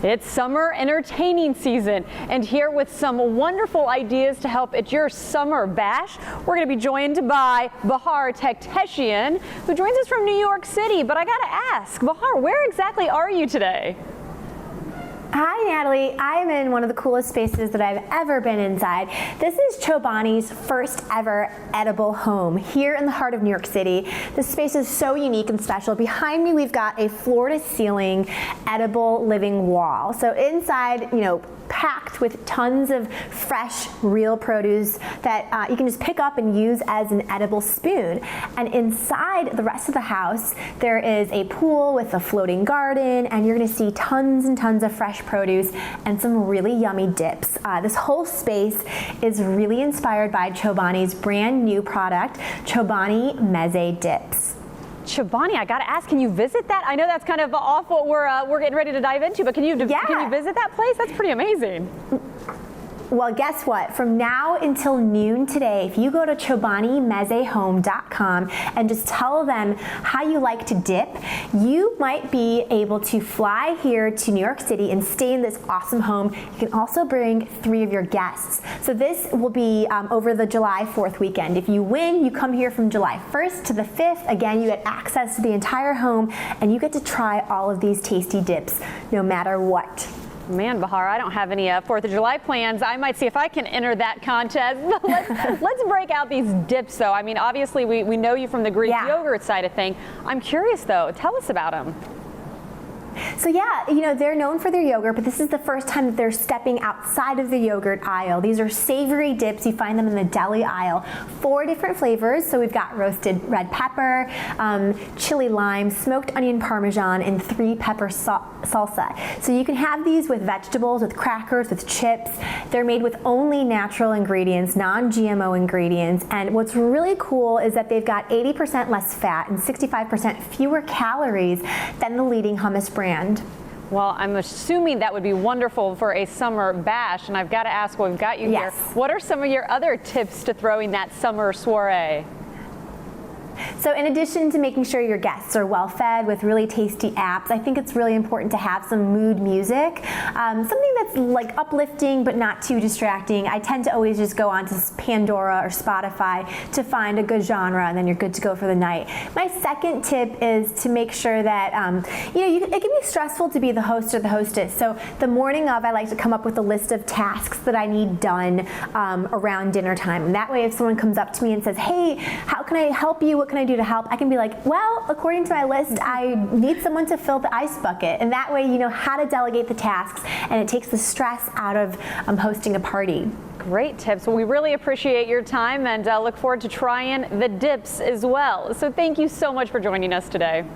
It's summer entertaining season, and here with some wonderful ideas to help at your summer bash, we're going to be joined by Bahar Tekteshian, who joins us from New York City. But I got to ask, Bahar, where exactly are you today? Hi Natalie, I am in one of the coolest spaces that I've ever been inside. This is Chobani's first ever edible home here in the heart of New York City. This space is so unique and special. Behind me we've got a floor to ceiling edible living wall. So inside, packed with tons of fresh, real produce that you can just pick up and use as an edible spoon. And inside the rest of the house, there is a pool with a floating garden, and you're gonna see tons and tons of fresh produce and some really yummy dips. This whole space is really inspired by Chobani's brand new product, Chobani Meze Dips. Chobani, I got to ask, can you visit that? I know that's kind of off what we're getting ready to dive into, but can you visit that place? That's pretty amazing. Well, guess what? From now until noon today, if you go to ChobaniMezeHome.com and just tell them how you like to dip, you might be able to fly here to New York City and stay in this awesome home. You can also bring 3 of your guests. So this will be over the July 4th weekend. If you win, you come here from July 1st to the 5th. Again, you get access to the entire home, and you get to try all of these tasty dips, no matter what. Man, Bahar, I don't have any 4th of July plans. I might see if I can enter that contest. Let's break out these dips, though. I mean, obviously, we know you from the Greek yogurt side of thing. I'm curious, though. Tell us about them. So yeah, they're known for their yogurt, but this is the first time that they're stepping outside of the yogurt aisle. These are savory dips. You find them in the deli aisle. 4 different flavors. So we've got roasted red pepper, chili lime, smoked onion parmesan, and 3 pepper salsa. So you can have these with vegetables, with crackers, with chips. They're made with only natural ingredients, non-GMO ingredients. And what's really cool is that they've got 80% less fat and 65% fewer calories than the leading hummus brand. Well, I'm assuming that would be wonderful for a summer bash, and I've got to ask, well, we've got you here. What are some of your other tips to throwing that summer soiree? So in addition to making sure your guests are well fed with really tasty apps, I think it's really important to have some mood music, something that's like uplifting but not too distracting. I tend to always just go on to Pandora or Spotify to find a good genre, and then you're good to go for the night. My second tip is to make sure that, it can be stressful to be the host or the hostess. So the morning of, I like to come up with a list of tasks that I need done around dinner time. And that way, if someone comes up to me and says, hey, how can I help you? What can I do to help? I can be like, well, according to my list, I need someone to fill the ice bucket. And that way you know how to delegate the tasks, and it takes the stress out of hosting a party. Great tips. Well, we really appreciate your time, and look forward to trying the dips as well. So thank you so much for joining us today.